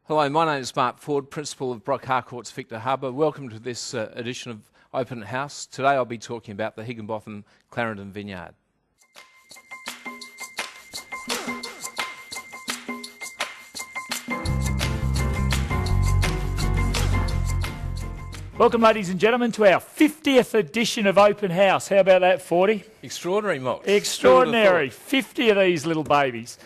Hello, my name is Mark Forde, Principal of Brock Harcourt's Victor Harbour. Welcome to this edition of Open House. Today I'll be talking about the Higginbotham Clarendon Vineyard. Welcome, ladies and gentlemen, to our 50th edition of Open House. How about that, Forde? Extraordinary, Mox. Extraordinary. 50 of these little babies.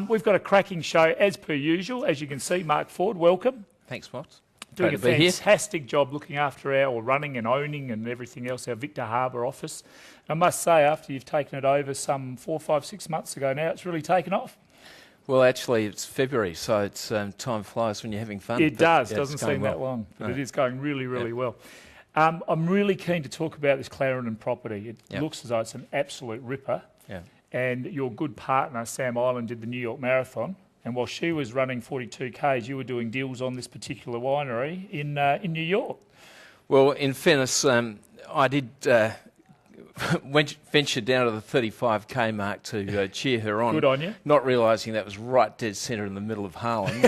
We've got a cracking show, as per usual. As you can see, Mark Forde, welcome. Thanks, Mox. Doing a fantastic job looking after running and owning and everything else, our Victor Harbour office. I must say, after you've taken it over some 4, 5, 6 months ago now, it's really taken off. Well, actually, it's February, so it's time flies when you're having fun. It does. Doesn't seem that long, but it is going really, really well. I'm really keen to talk about this Clarendon property. It looks as though it's an absolute ripper. Yeah. And your good partner, Sam Island, did the New York Marathon. And while she was running 42 Ks, you were doing deals on this particular winery in New York. Well, in fairness, I did venture down to the 35k mark to cheer her on. Good on you. Not realising that was right dead centre in the middle of Harlem,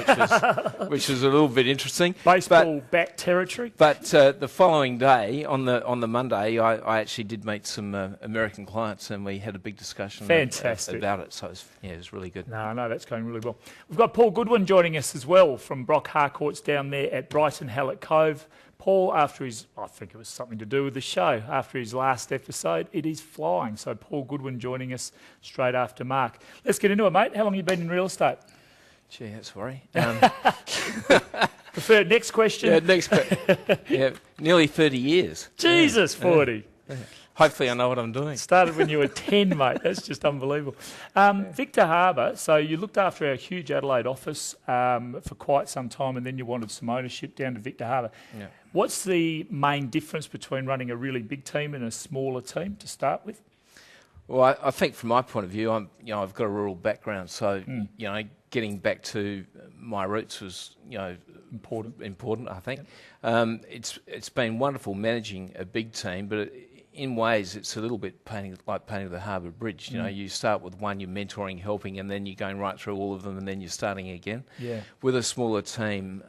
which was a little bit interesting. Baseball bat territory. But the following day, on the Monday, I actually did meet some American clients, and we had a big discussion about it. So it was really good. No, that's going really well. We've got Paul Goodwin joining us as well from Brock Harcourt's down there at Brighton Hallett Cove. Paul, after his, I think it was something to do with the show, after his last episode, it is flying. So Paul Goodwin joining us straight after Mark. Let's get into it, mate. How long have you been in real estate? Gee, that's worry. Prefer next question. Yeah, next question. Yeah, nearly 30 years. Jesus, 40. Yeah. Hopefully I know what I'm doing. Started when you were 10, mate. That's just unbelievable. Victor Harbour, so you looked after our huge Adelaide office for quite some time, and then you wanted some ownership down to Victor Harbour. Yeah. What's the main difference between running a really big team and a smaller team to start with? Well, I think from my point of view, I've got a rural background, so getting back to my roots was important. I think it's been wonderful managing a big team, but in ways it's a little bit painting the Harbour Bridge. You start with one, you're mentoring, helping, and then you're going right through all of them, and then you're starting again. Yeah. With a smaller team,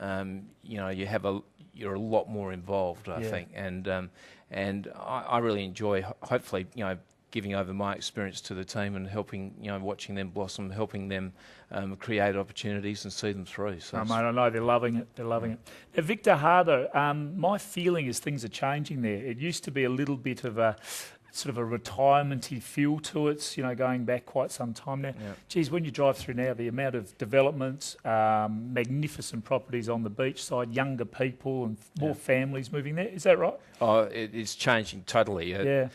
you're a lot more involved, I think, and I really enjoy, hopefully, giving over my experience to the team and helping, watching them blossom, helping them create opportunities and see them through. So mate, I know they're loving it. They're loving it. Now, Victor Harbour, my feeling is things are changing there. It used to be a little bit of a sort of a retirement-y feel to it, going back quite some time now. Yeah. Geez, when you drive through now, the amount of development, magnificent properties on the beach side, younger people and more families moving there. Is that right? Oh, it's changing totally. The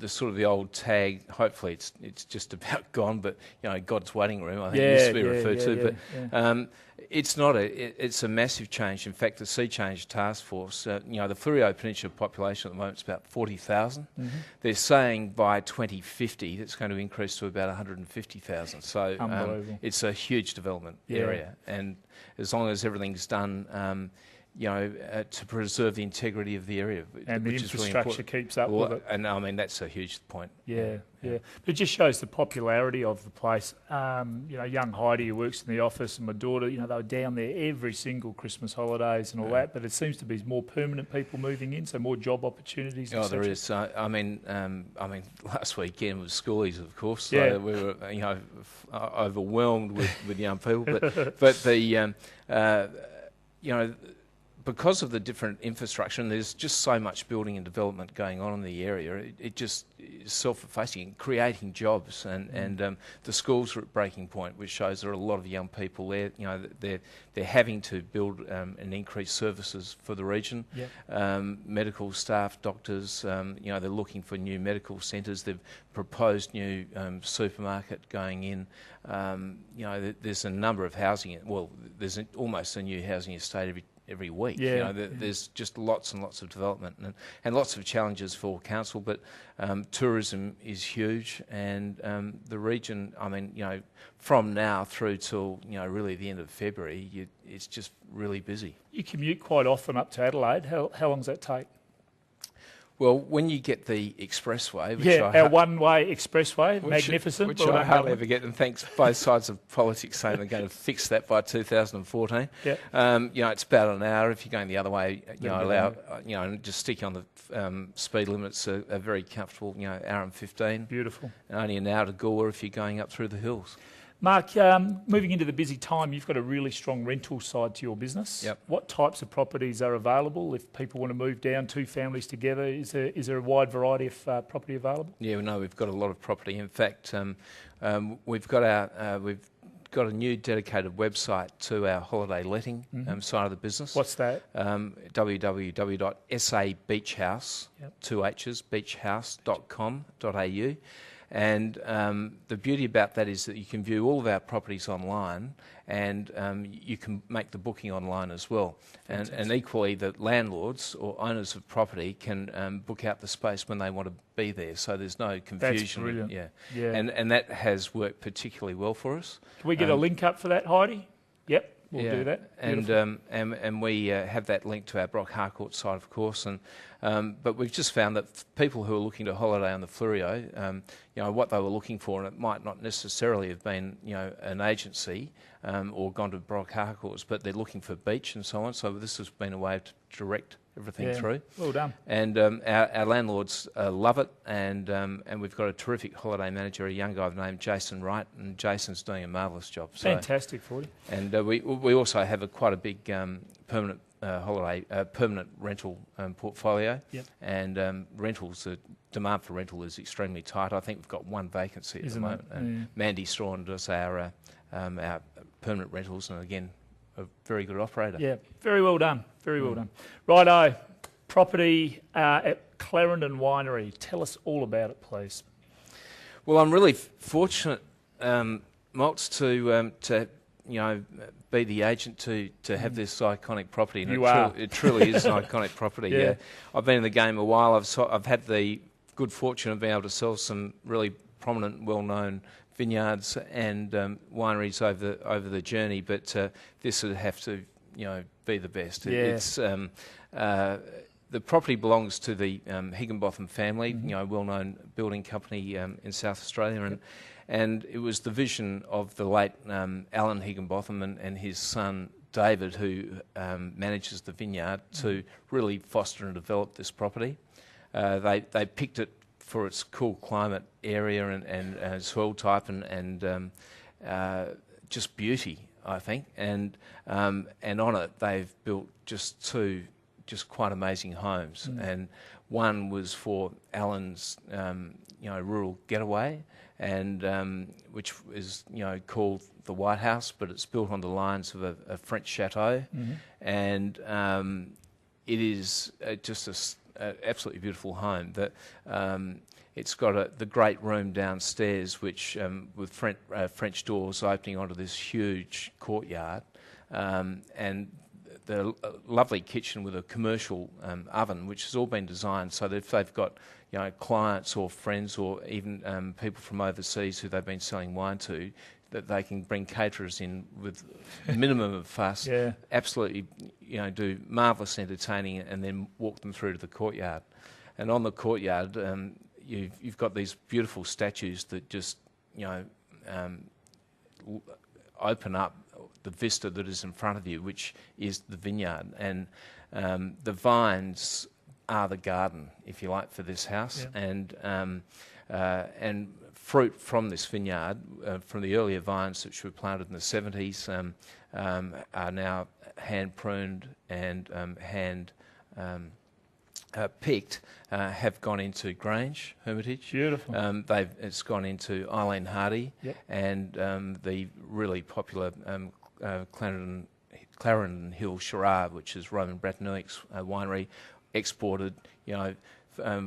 sort of the old tag, hopefully it's just about gone, but God's waiting room, I think it used to be referred to. But it's not. It's a massive change. In fact, the Sea Change Task Force, the Fleurieu Peninsula population at the moment is about 40,000. Mm-hmm. They're saying by 2050 it's going to increase to about 150,000. So it's a huge development area, and as long as everything's done, to preserve the integrity of the area, and the infrastructure keeps up with it. And I mean that's a huge point. Yeah. But it just shows the popularity of the place. Young Heidi, who works in the office, and my daughter, they were down there every single Christmas holidays and all that. But it seems to be more permanent people moving in, so more job opportunities. Oh, there is. I mean, last weekend was schoolies, of course. So we were, overwhelmed with young people. But the because of the different infrastructure, and there's just so much building and development going on in the area, it just is self-effacing, creating jobs, and the schools are at breaking point, which shows there are a lot of young people there. They're having to build and increase services for the region. Medical staff, doctors, they're looking for new medical centres. They've proposed new supermarket going in. There's a number of housing. Well, there's almost a new housing estate every week. There's just lots and lots of development and lots of challenges for council, but tourism is huge, and the region, from now through till really the end of February, it's just really busy. You commute quite often up to Adelaide. How long does that take? Well, when you get the expressway, which our one-way expressway, magnificent. Which I hardly ever get, and thanks both sides of politics saying they're going to fix that by 2014. It's about an hour. If you're going the other way, just stick on the speed limits are very comfortable. Hour and 15. Beautiful. And only an hour to Goolwa if you're going up through the hills. Mark, moving into the busy time, you've got a really strong rental side to your business. Yep. What types of properties are available if people want to move down, two families together? Is there a wide variety of property available? Yeah, we've got a lot of property. In fact, we've got a new dedicated website to our holiday letting side of the business. What's that? www.sabeachhouse, two H's, beachhouse.com.au. And the beauty about that is that you can view all of our properties online, and you can make the booking online as well. And equally, the landlords or owners of property can book out the space when they want to be there, so there's no confusion. That's brilliant. Yeah. And that has worked particularly well for us. Can we get a link up for that, Heidi? Yep. We'll do that. And we have that link to our Brock Harcourt site, of course. But we've just found that people who are looking to holiday on the Fleurieu, what they were looking for, and it might not necessarily have been, an agency or gone to Brock Harcourt's, but they're looking for beach and so on. So this has been a way to direct everything through. Well done. And our landlords love it, and we've got a terrific holiday manager, a young guy named Jason Wright, and Jason's doing a marvellous job. So, fantastic for you. And we also have quite a big permanent permanent rental portfolio. Yep. And rentals, the demand for rental is extremely tight. I think we've got one vacancy at the moment. And Mandy Strawn does our permanent rentals, and again, a very good operator. Yeah, very well done. Very well done. Righto, property at Clarendon Winery. Tell us all about it, please. Well, I'm really fortunate, Maltz, to be the agent to have this iconic property. And it truly is an iconic property. Yeah. I've been in the game a while. I've had the good fortune of being able to sell some really prominent, well-known vineyards and wineries over the journey, but this would have to be the best. It's the property belongs to the Higginbotham family, well-known building company in South Australia, and it was the vision of the late Alan Higginbotham and his son David, who manages the vineyard, to really foster and develop this property. They picked it for its cool climate area and soil type and just beauty, I think. And on it, they've built just two quite amazing homes. And one was for Alan's rural getaway, and which is called the White House, but it's built on the lines of a French chateau, and it is just an absolutely beautiful home. That it's got the great room downstairs, which with French doors opening onto this huge courtyard, and the lovely kitchen with a commercial oven, which has all been designed so that if they've got clients or friends or even people from overseas who they've been selling wine to, that they can bring caterers in with a minimum of fuss, absolutely do marvellous entertaining, and then walk them through to the courtyard. And on the courtyard, you've got these beautiful statues that just open up the vista that is in front of you, which is the vineyard, and the vines are the garden, if you like, for this house, and fruit from this vineyard, from the earlier vines which were planted in the 70s, are now hand pruned and hand picked, have gone into Grange Hermitage. Beautiful. It's gone into Eileen Hardy, and the really popular Clarendon Hill Shiraz, which is Roman Bratanuic's winery, exported.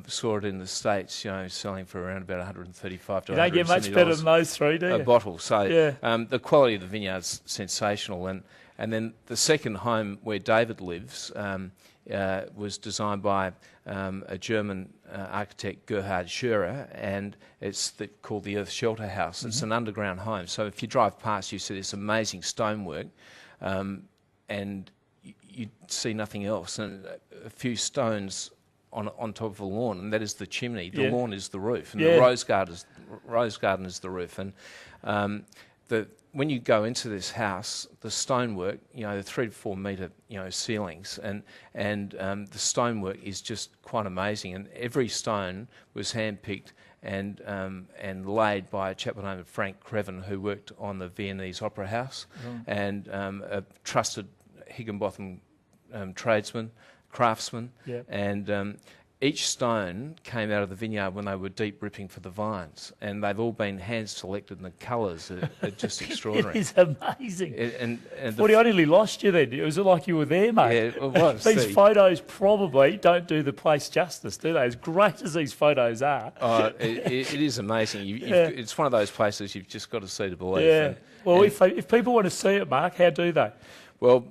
Saw it in the States, selling for around about $135 to $170. You don't get much better than those three, do you? A bottle. So the quality of the vineyard's sensational. And then the second home where David lives was designed by a German architect, Gerhard Scherer, and it's called the Earth Shelter House. It's an underground home. So if you drive past, you see this amazing stonework, and you see nothing else. And a few stones on top of a lawn, and that is the chimney. The Yeah. lawn is the roof, and Yeah. the rose garden is the roof. And when you go into this house, the stonework, the 3 to 4 metre, ceilings, and the stonework is just quite amazing. And every stone was handpicked and laid by a chap by the name of Frank Creven, who worked on the Viennese Opera House, and a trusted Higginbotham tradesman, craftsman, Yeah. and each stone came out of the vineyard when they were deep ripping for the vines, and they've all been hand selected, and the colours are just extraordinary. It is amazing. And Forde, I nearly lost you then. It was like you were there, mate. Yeah, it was. These photos probably don't do the place justice, do they? As great as these photos are. It is amazing. Yeah. It's one of those places you've just got to see to believe. Yeah. Well, if people want to see it, Mark, how do they? Well,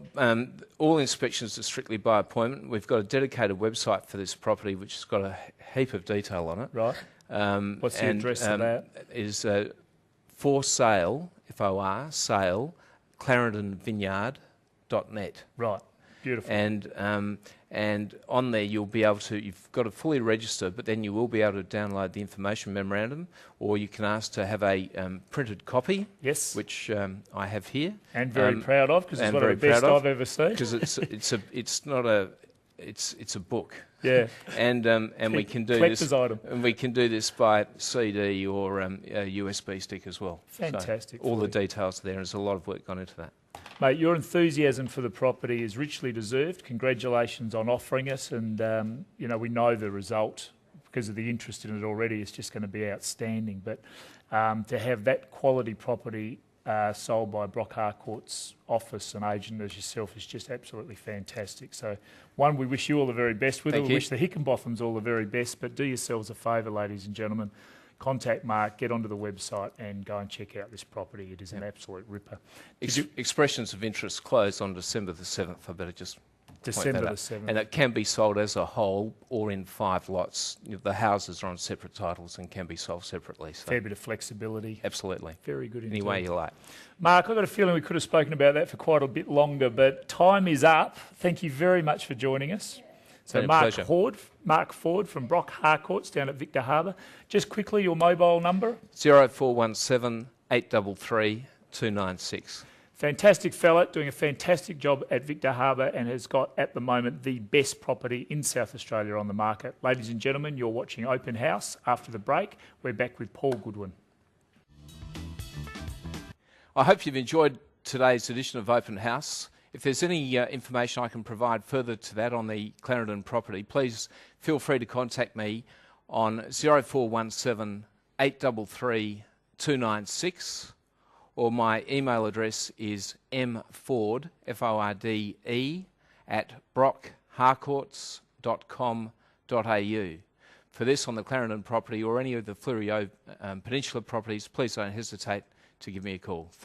all inspections are strictly by appointment. We've got a dedicated website for this property, which has got a heap of detail on it. Right. What's the address of that? Is for sale, F-O-R, sale, clarendonvineyard.net. Right. Beautiful. And on there you'll be able to, you've got to fully register, but then you will be able to download the information memorandum, or you can ask to have a printed copy. Yes. Which I have here. And very proud of, because it's one of the best I've ever seen. Because it's a book. Yeah. And we can do collector's this. item. And we can do this by CD or a USB stick as well. Fantastic. So all the details are there. There's a lot of work gone into that. Mate, your enthusiasm for the property is richly deserved. Congratulations on offering it, and we know the result because of the interest in it already. It's just going to be outstanding. But to have that quality property sold by Brock Harcourt's office and agent as yourself is just absolutely fantastic. So, one, we wish you all the very best with it. We wish the Higginbothams all the very best. But do yourselves a favour, ladies and gentlemen. Contact Mark, get onto the website and go and check out this property. It is an absolute ripper. Expressions of interest closed on December the 7th. I better just December the 7th. And it can be sold as a whole or in 5 lots. The houses are on separate titles and can be sold separately. So fair bit of flexibility. Absolutely. Very good indeed. Any way you like. Mark, I've got a feeling we could have spoken about that for quite a bit longer, but time is up. Thank you very much for joining us. So Mark Forde from Brock Harcourts down at Victor Harbour. Just quickly, your mobile number? 0417 833 296. Fantastic fella, doing a fantastic job at Victor Harbour, and has got, at the moment, the best property in South Australia on the market. Ladies and gentlemen, you're watching Open House. After the break, we're back with Paul Goodwin. I hope you've enjoyed today's edition of Open House. If there's any information I can provide further to that on the Clarendon property, please feel free to contact me on 0417 833 296, or my email address is mforde, F-O-R-D-E, at brockharcourts.com.au. For this on the Clarendon property or any of the Fleurieu Peninsula properties, please don't hesitate to give me a call.